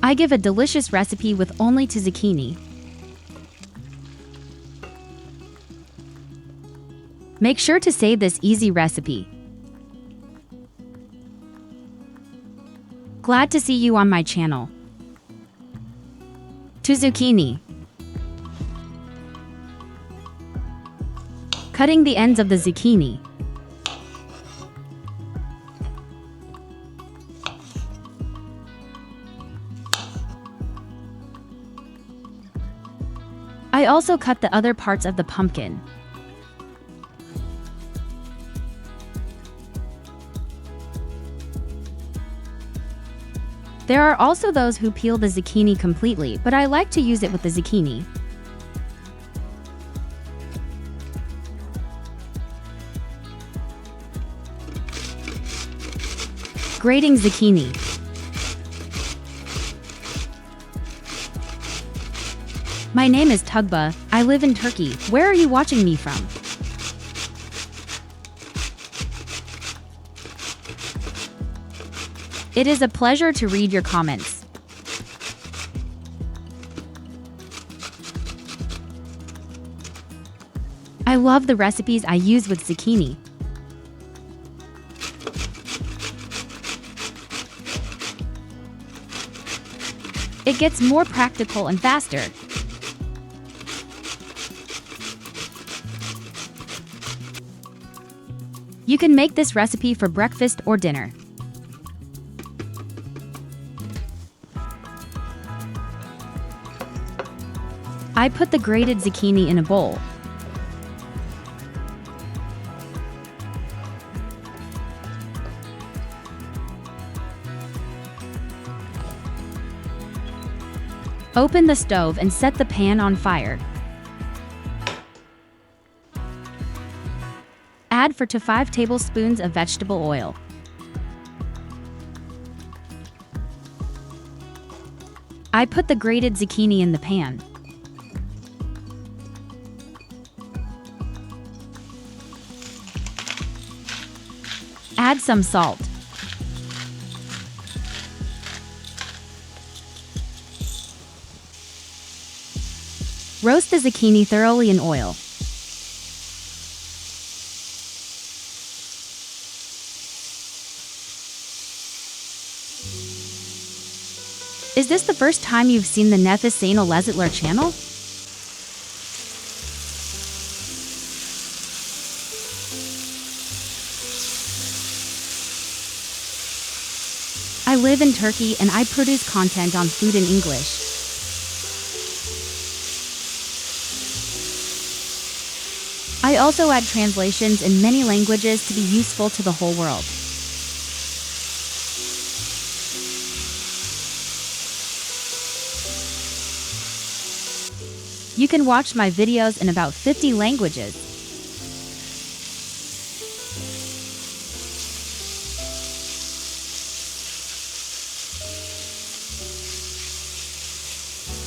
I give a delicious recipe with only 2 zucchini. Make sure to save this easy recipe. Glad to see you on my channel. 2 zucchini. Cutting the ends of the zucchini. I also cut the other parts of the pumpkin. There are also those who peel the zucchini completely, but I like to use it with the zucchini. Grating zucchini. My name is Tugba. I live in Turkey. Where are you watching me from? It is a pleasure to read your comments. I love the recipes I use with zucchini. It gets more practical and faster. You can make this recipe for breakfast or dinner. I put the grated zucchini in a bowl. Open the stove and set the pan on fire. Add 4 to 5 tablespoons of vegetable oil. I put the grated zucchini in the pan. Add some salt. Roast the zucchini thoroughly in oil. Is this the first time you've seen the Nefis Sanal Lezzetler channel? I live in Turkey and I produce content on food in English. I also add translations in many languages to be useful to the whole world. You can watch my videos in about 50 languages.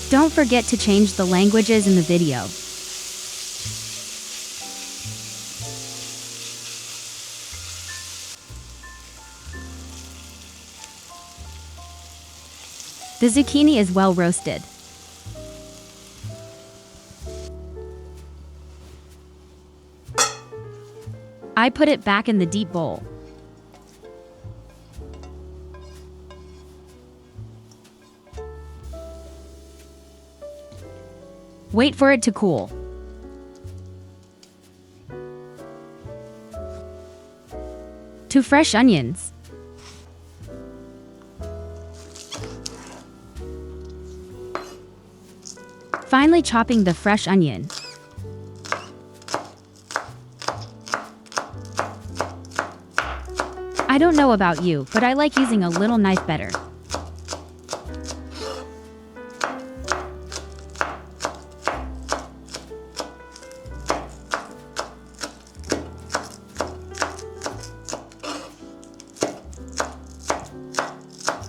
Don't forget to change the languages in the video. The zucchini is well roasted. I put it back in the deep bowl. Wait for it to cool. To fresh onions. Finely chopping the fresh onion. I don't know about you, but I like using a little knife better.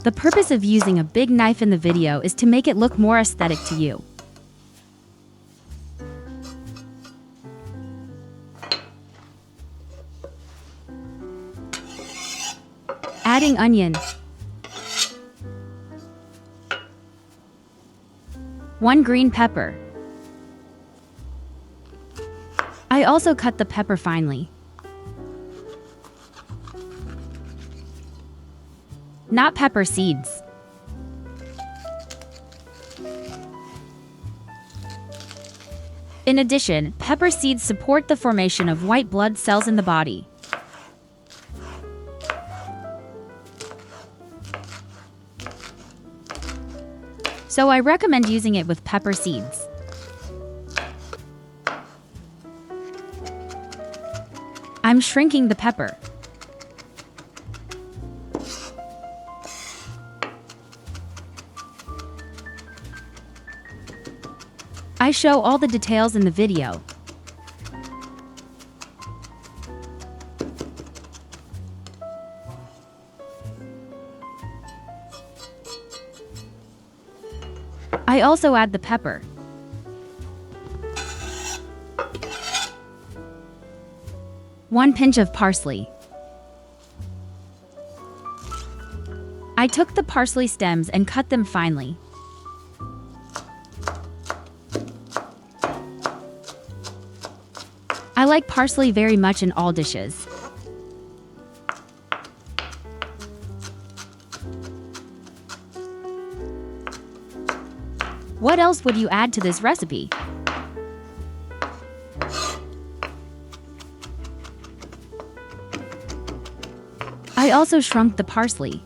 The purpose of using a big knife in the video is to make it look more aesthetic to you. Adding onion. 1 green pepper. I also cut the pepper finely. Not pepper seeds. In addition, pepper seeds support the formation of white blood cells in the body. So I recommend using it with pepper seeds. I'm shrinking the pepper. I show all the details in the video. I also add the pepper. One pinch of parsley. I took the parsley stems and cut them finely. I like parsley very much in all dishes. What else would you add to this recipe? I also shrunk the parsley.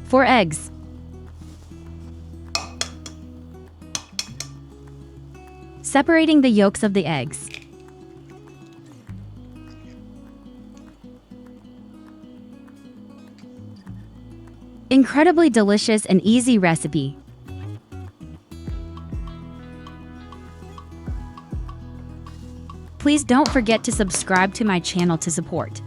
For eggs. Separating the yolks of the eggs. Incredibly delicious and easy recipe. Please don't forget to subscribe to my channel to support.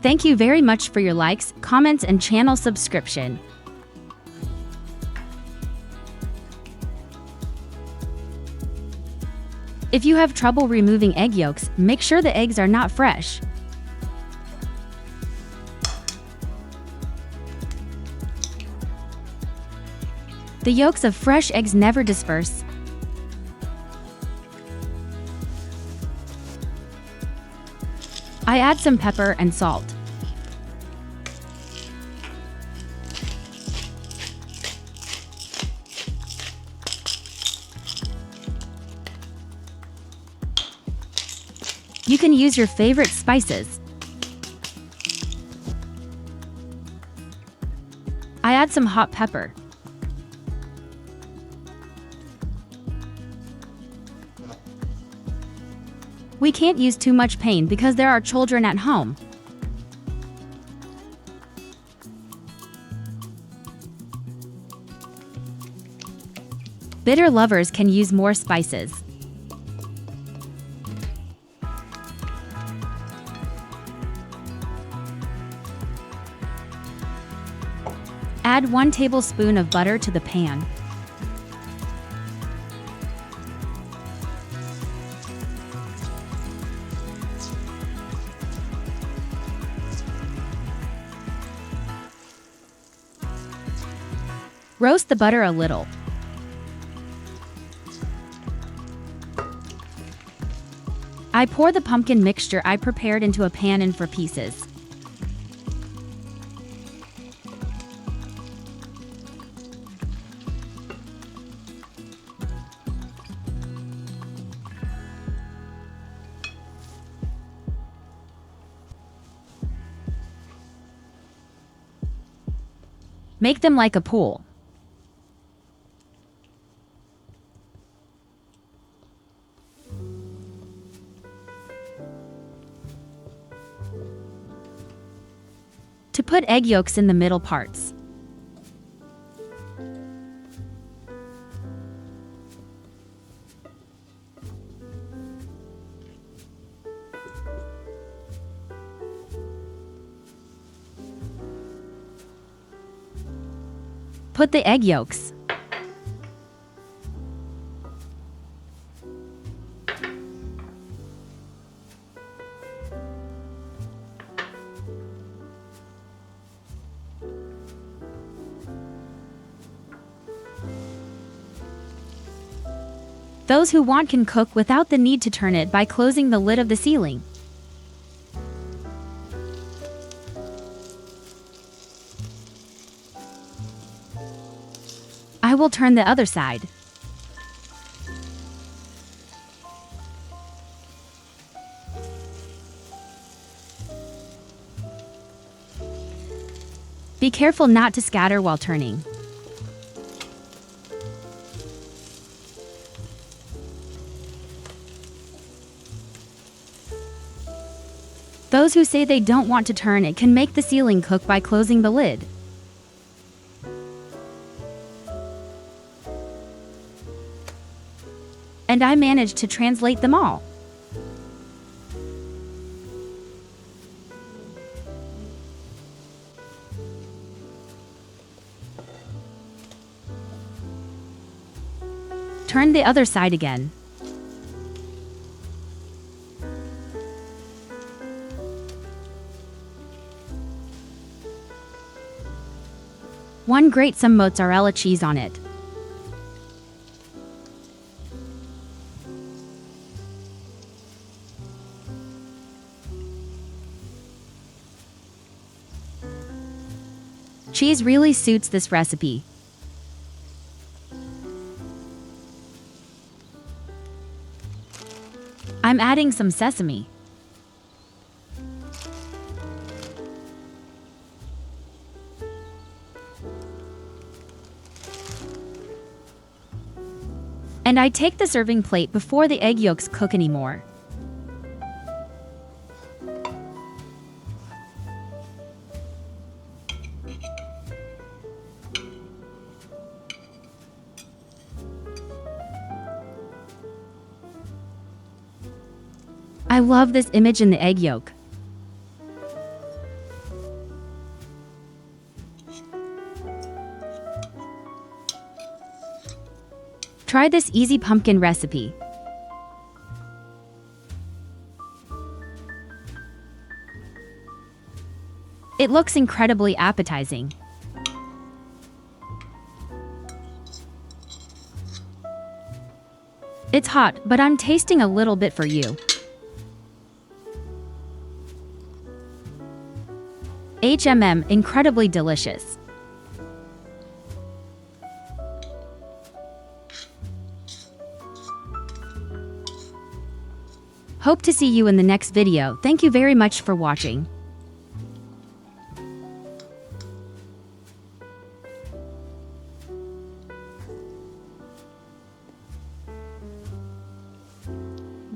Thank you very much for your likes, comments, and channel subscription. If you have trouble removing egg yolks, make sure the eggs are not fresh. The yolks of fresh eggs never disperse. I add some pepper and salt. You can use your favorite spices. I add some hot pepper. We can't use too much pain because there are children at home. Bitter lovers can use more spices. Add 1 tablespoon of butter to the pan. Roast the butter a little. I pour the pumpkin mixture I prepared into a pan in 4 pieces. Make them like a pool. To put egg yolks in the middle parts. put the egg yolks. Those who want can cook without the need to turn it by closing the lid of the ceiling. I will turn the other side. Be careful not to scatter while turning. Those who say they don't want to turn it can make the ceiling cook by closing the lid. And I managed to translate them all. Turn the other side again. Grate some mozzarella cheese on it. Cheese really suits this recipe. I'm adding some sesame. And I take the serving plate before the egg yolks cook anymore. I love this image in the egg yolk. Try this easy pumpkin recipe. It looks incredibly appetizing. It's hot, but I'm tasting a little bit for you. Incredibly delicious. Hope to see you in the next video. Thank you very much for watching.